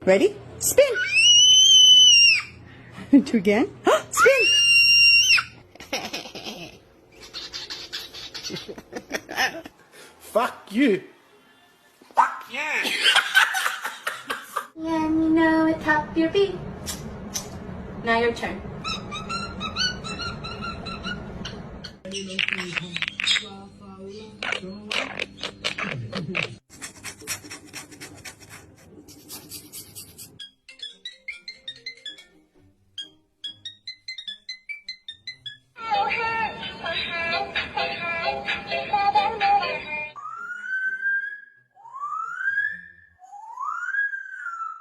Ready? Spin. Do again. Spin. Fuck you. Fuck you. Yeah, you know it, tap your feet. Now your turn.